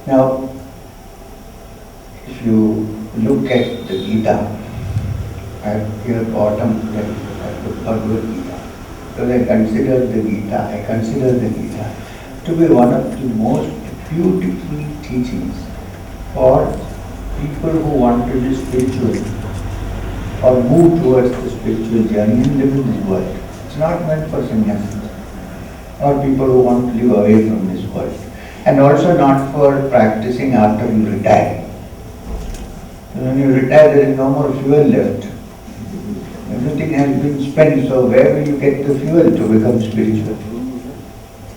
Now, if you look at the Gita, at your bottom left, at the Bhagavad Gita, because I consider the Gita to be one of the most beautiful teachings for people who want to be spiritual or move towards the spiritual journey and live in this world. It's not meant for sannyasis or people who want to live away from this world, and also not for practicing after you retire. So when you retire, there is no more fuel left. Everything has been spent, so where will you get the fuel to become spiritual?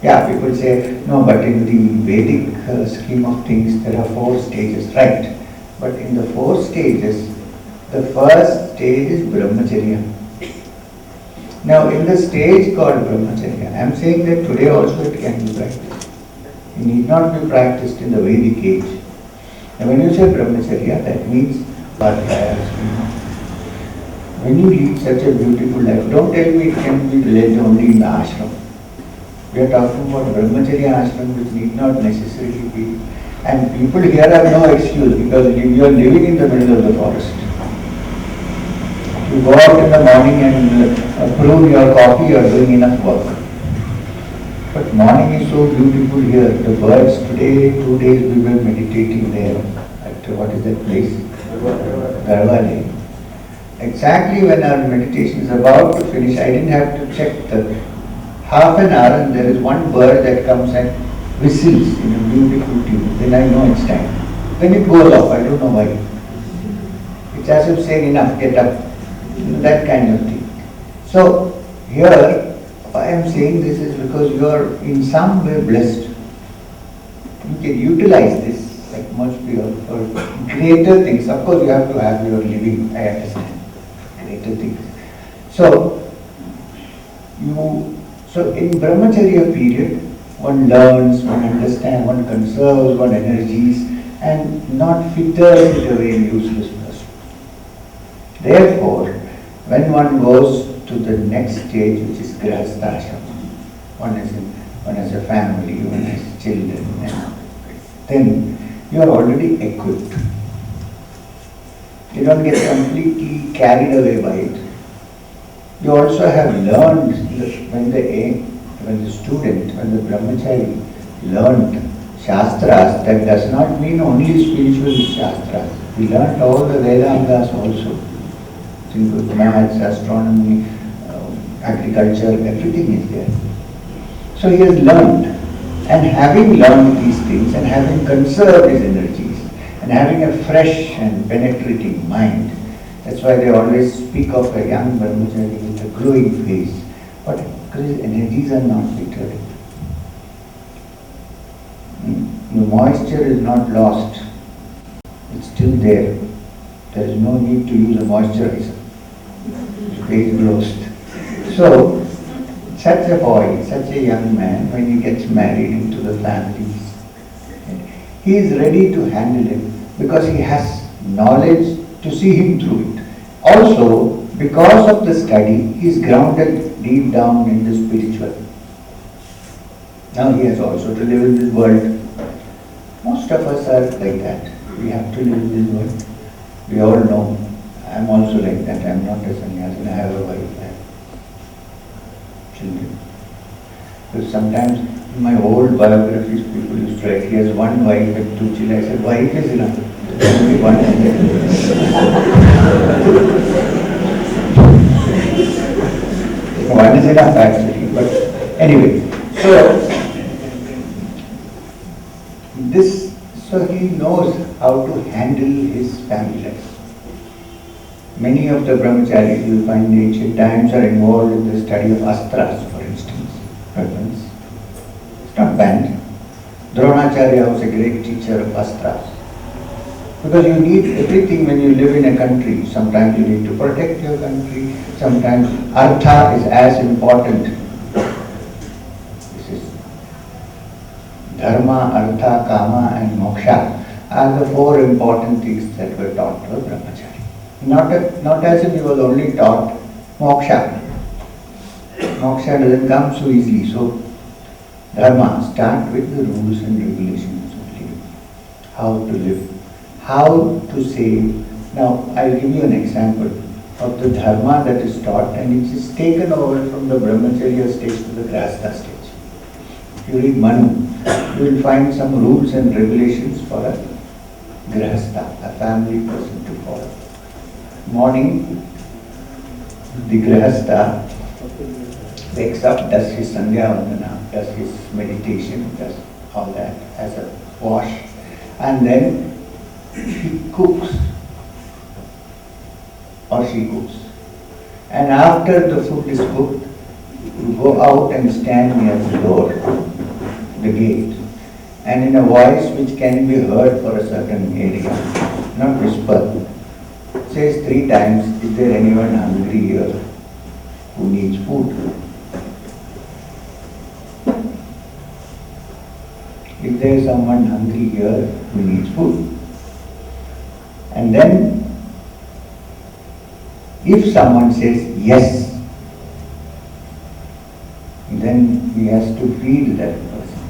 Yeah, people say, no, but in the Vedic scheme of things, there are 4 stages, right? But in the 4 stages, the first stage is Brahmacharya. Now, in the stage called Brahmacharya, I am saying that today also it can be practiced. It need not be practiced in the Vedic age. Now, when you say Brahmacharya, that means when you lead such a beautiful life, don't tell me it can be led only in the ashram. We are talking about Brahmacharya ashram, which need not necessarily be. And people here have no excuse because you are living in the middle of the forest. You go out in the morning and brew your coffee, you are doing enough work. But morning is so beautiful here. The birds today, 2 days we were meditating there. At what is that place? Garhwal. Exactly when our meditation is about to finish, I didn't have to check the half an hour and there is one bird that comes and whistles in a beautiful tune. Then I know it's time. Then it goes off, I don't know why. It's as if saying enough, get up. That kind of thing. So here, why I am saying this is because you are in some way blessed. You can utilize this atmosphere for greater things. Of course, you have to have your living, I understand. Greater things. So in Brahmacharya period, one learns, one understands, one conserves one energies and not fritters it away in uselessness. Therefore, when one goes to the next stage, which is Grihastha, one has a family, one has children, and then you are already equipped. You don't get completely carried away by it. You also have learned when the student, when the brahmachari learned Shastras, that does not mean only spiritual Shastras. He learned all the Vedantas also. Think of maths, astronomy, agriculture, everything is there. So he has learned. And having learned these things and having conserved his energies and having a fresh and penetrating mind, that's why they always speak of a young brahmachari with a glowing face. But because his energies are not bittered. The moisture is not lost. It's still there. There is no need to use a moisturizer. His face glows. So, such a boy, such a young man, when he gets married into the families, he is ready to handle it because he has knowledge to see him through it. Also, because of the study, he is grounded deep down in the spiritual. Now he has also to live in this world. Most of us are like that. We have to live in this world. We all know. I am also like that. I am not a sannyasi. I have a wife. I have children. Because sometimes in my old biographies, people used to write, he has one wife and 2 children. I said, wife is enough. There only one. One is enough actually. But anyway, so he knows how to handle his family life. Many of the brahmacharis you will find in ancient times are involved in the study of astras, for instance, weapons. It's not banned. Brahmacharya was a great teacher of astras. Because you need everything when you live in a country. Sometimes you need to protect your country. Sometimes artha is as important. This is dharma, artha, kama and moksha are the 4 important things that were taught to a brahmachari. Not as if he was only taught moksha. Moksha doesn't come so easily. So dharma, start with the rules and regulations only. how to live, how to say. Now, I'll give you an example of the dharma that is taught, and it is taken over from the Brahmacharya stage to the Grihastha stage. If you read Manu, you will find some rules and regulations for a Grihastha, a family person to follow. Morning, the Grihastha wakes up, does his Sandhya Vandana, does his meditation, does all that, has a wash, and then he cooks or she cooks. And after the food is cooked, you go out and stand near the door, the gate, and in a voice which can be heard for a certain area, not whisper, says 3 times, is there anyone hungry here who needs food? If there is someone hungry here who needs food. And then, if someone says yes, then he has to feed that person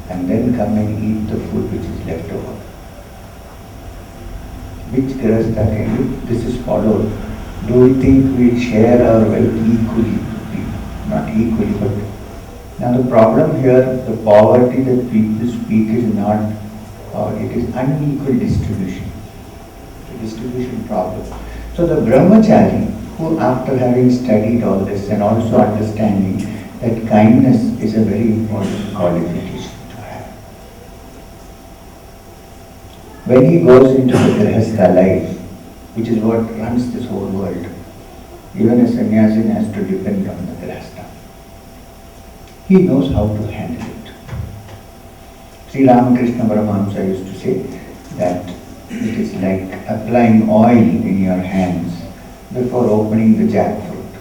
and then come and eat the food which is left over. Which Grihastha can do? This is followed. Do we think we share our wealth equally? Not equally, but now the problem here, the poverty that people speak is not poverty, it is unequal distribution. The distribution problem. So the Brahmachari, who after having studied all this and also understanding that kindness is a very important qualification to have. When he goes into the Grihastha life, which is what runs this whole world, even a sannyasin has to depend on the Grihastha. He knows how to handle it. Sri Ramakrishna Paramahamsa used to say that it is like applying oil in your hands before opening the jackfruit.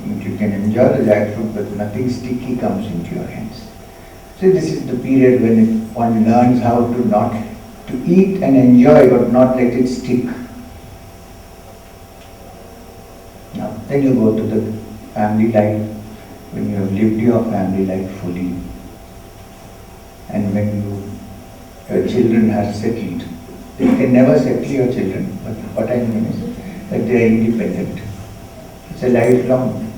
You can enjoy the jackfruit, but nothing sticky comes into your hands. So this is the period when one learns how to not to eat and enjoy, but not let it stick. Now, then you go to the family life, when you have lived your family life fully, and when your children are settled. You can never settle your children, but what I mean is that they are independent. It's a lifelong.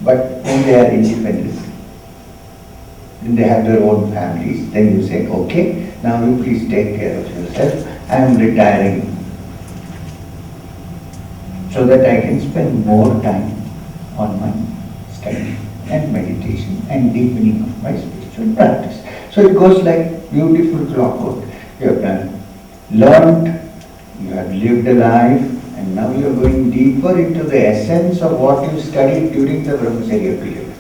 But when they are independent, when they have their own families, then you say, okay, now you please take care of yourself. I am retiring so that I can spend more time on my study and meditation and deepening of my spiritual practice. So it goes like beautiful clockwork. You have done, learned, you have lived a life, and now you are going deeper into the essence of what you studied during the Brahmacharya period.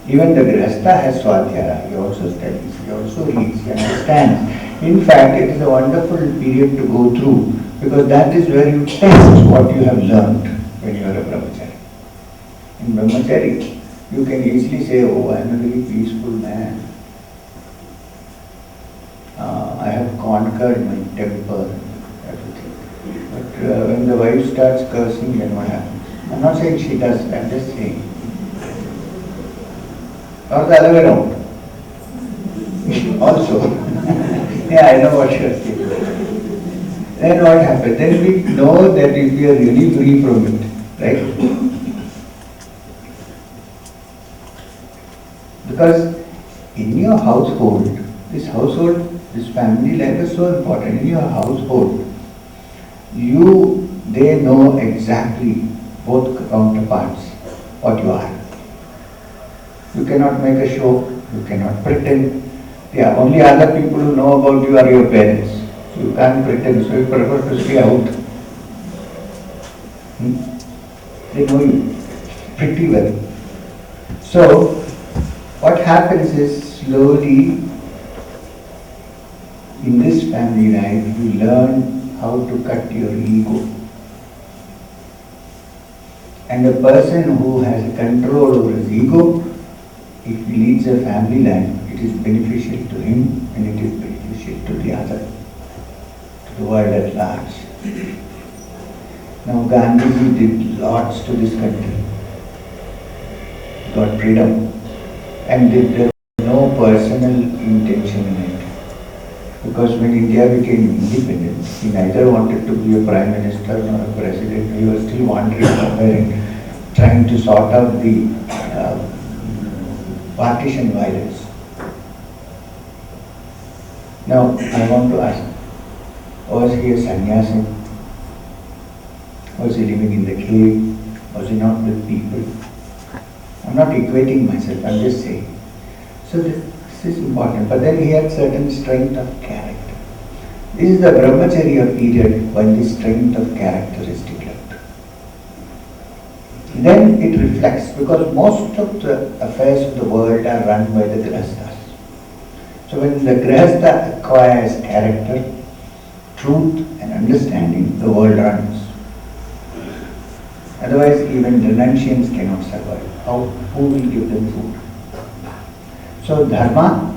Even the Grihastha has Swadhyaya, he also studies, he also reads, he understands. In fact, it is a wonderful period to go through, because that is where you test what you have learned when you are a Brahmachari. In Brahmachari, you can easily say, oh, I am a very peaceful man. I have conquered my temper, everything. But when the wife starts cursing, then what happens? I am not saying she does, I am just saying. Or the other way around. Also. Yeah, I know what you are saying. Then what happens? Then we know that if we are really free from it, right? Because in your household, this family life is so important. In your household, they know exactly, both counterparts, what you are. You cannot make a show, you cannot pretend. Yeah, only other people who know about you are your parents. You can't pretend, so you prefer to stay out. They know you pretty well. So, what happens is slowly in this family life you learn how to cut your ego. And a person who has control over his ego, if he leads a family life, it is beneficial to him and it is beneficial to the other, to the world at large. Now Gandhiji did lots to this country. He got freedom. And there was no person personal intention in it. Because when India became independent, he neither wanted to be a prime minister nor a president. He was still wandering somewhere and trying to sort out the partition violence. Now, I want to ask, was he a sannyasi? Was he living in the cave? Was he not with people? I'm not equating myself, I'm just saying. So this is important. But then he had certain strength of character. This is the Brahmacharya period when the strength of character is developed. Then it reflects, because most of the affairs of the world are run by the Grihasthas. So when the Grihastha acquires character, truth and understanding, the world runs. Otherwise, even renunciants cannot survive. Who will give them food? So dharma,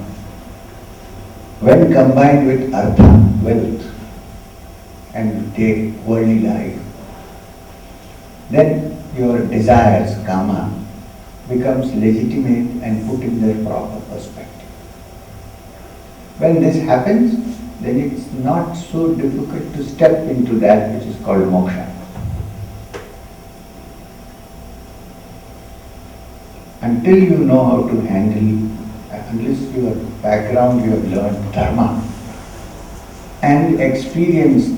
when combined with artha, wealth, and the worldly life, then your desires, kama, becomes legitimate and put in their proper perspective. When this happens, then it's not so difficult to step into that which is called moksha. Until you know how to handle, unless your background you have learned dharma and experienced,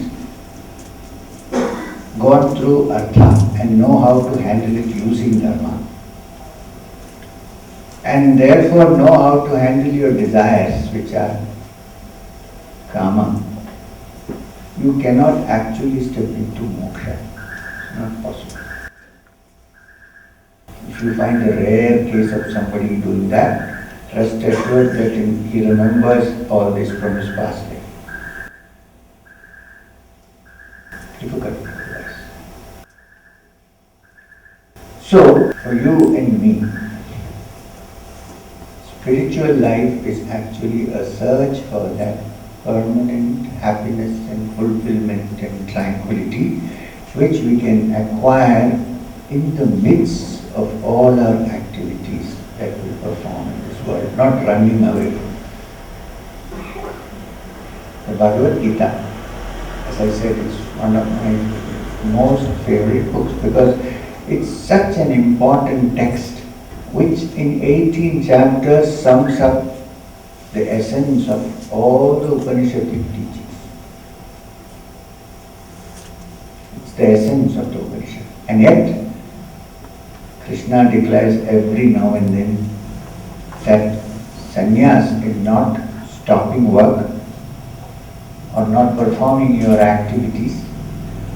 gone through artha and know how to handle it using dharma, and therefore know how to handle your desires which are kama, you cannot actually step into moksha. It's not possible. If you find a rare case of somebody doing that, rest assured that he remembers all this from his past life. Difficult otherwise. So, for you and me, spiritual life is actually a search for that permanent happiness and fulfillment and tranquility which we can acquire in the midst of all our activities that we perform in this world, not running away. The Bhagavad Gita, as I said, is one of my most favorite books because it's such an important text which in 18 chapters sums up the essence of all the Upanishadic teachings. It's the essence of the Upanishad. And yet, Krishna declares every now and then that sannyas is not stopping work or not performing your activities,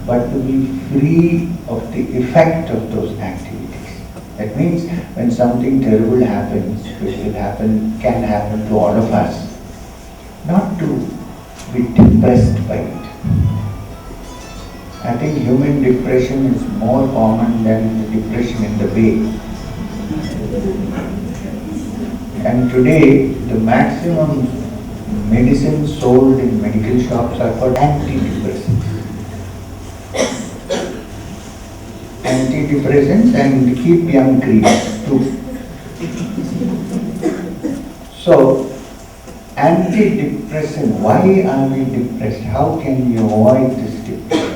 but to be free of the effect of those activities. That means when something terrible happens, which can happen to all of us, not to be depressed by it. I think human depression is more common than the depression in the bay. And today, the maximum medicines sold in medical shops are for antidepressants. Antidepressants and keep young creams too. So, antidepressant, why are we depressed? How can we avoid this depression?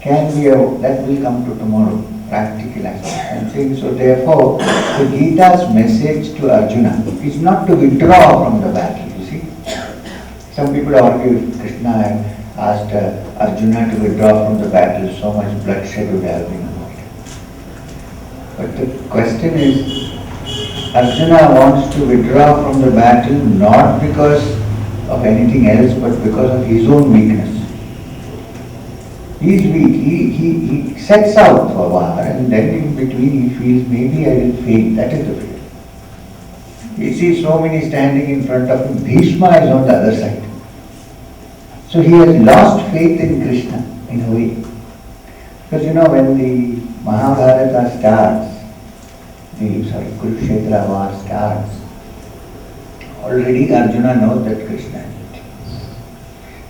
That will come to tomorrow, practical aspect. I'm saying, so therefore, the Gita's message to Arjuna is not to withdraw from the battle, you see. Some people argue if Krishna had asked Arjuna to withdraw from the battle, so much bloodshed would have been avoided. But the question is, Arjuna wants to withdraw from the battle not because of anything else, but because of his own weakness. He is weak, he sets out for war and then in between he feels maybe I will fail. That is the fear. He sees so many standing in front of him. Bhishma is on the other side. So he has lost faith in Krishna in a way. Because when the Mahabharata starts, Kurukshetra war starts, already Arjuna knows that Krishna is with him.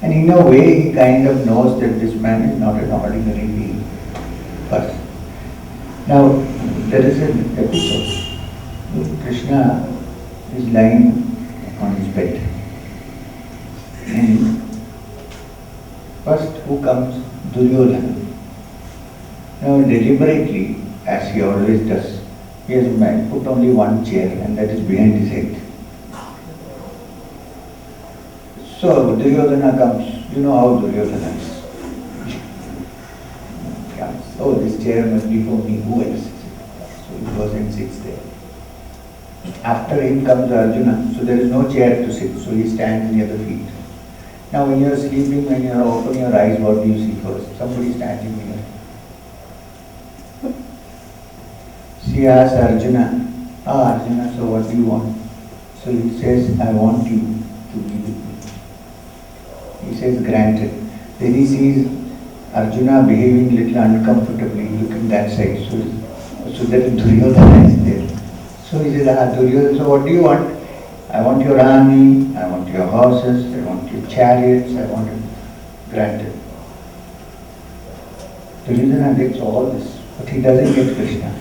And in a way he kind of knows that this man is not an ordinary being person. Now there is an episode. Krishna is lying on his bed. And first who comes? Duryodhana. Now deliberately, as he always does, he has put only one chair and that is behind his head. So Duryodhana comes. You know how Duryodhana is. Comes. Oh, this chair must be for me. Who else? So he goes and sits there. After him comes Arjuna. So there is no chair to sit. So he stands near the feet. Now when you are sleeping, when you are opening your eyes, what do you see first? Somebody standing near. She asks Arjuna, Arjuna, so what do you want? So he says, I want you to be with me. He says, granted. Then he sees Arjuna behaving little uncomfortably, looking that side. So that Duryodhana is there. So he says, Duryodhana, so what do you want? I want your army, I want your horses, I want your chariots, I want it. Granted. Duryodhana gets all this, but he doesn't get Krishna.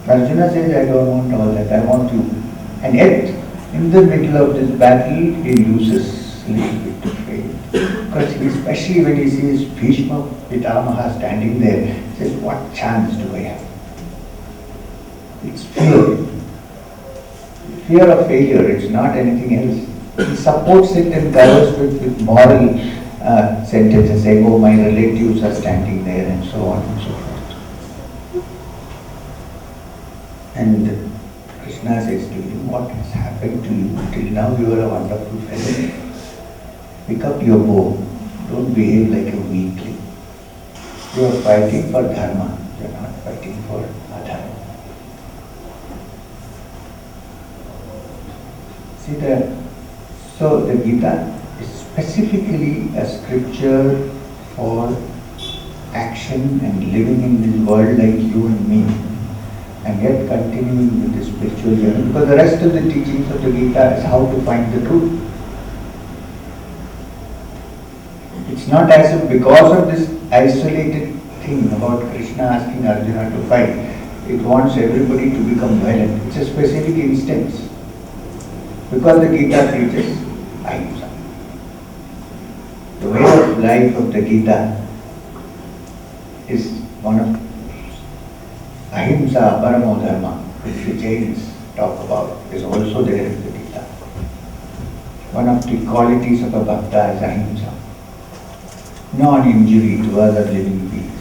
Arjuna says, I don't want all that, I want you. And yet, in the middle of this battle, he loses a little bit of faith. Because especially when he sees Bhishma Pitamaha standing there, he says, what chance do I have? It's fear. Fear of failure, it's not anything else. He supports it and covers it with moral sentences saying, oh, my relatives are standing there and so on and so forth. And Krishna says to him, what has happened to you? Till now you are a wonderful fellow. Pick up your bow. Don't behave like a weakling. You are fighting for dharma. You are not fighting for adharma. See that? So the Gita is specifically a scripture for action and living in this world like you and me. And yet continuing with the spiritual journey, because the rest of the teachings of the Gita is how to find the truth. It's not as if because of this isolated thing about Krishna asking Arjuna to fight, it wants everybody to become violent. It's a specific instance. Because the Gita preaches ahimsa. The way of life of the Gita is one of ahimsa, paramo dharma, which the Jains talk about, is also there in the Gita. One of the qualities of a bhakta is ahimsa, non-injury to other living beings.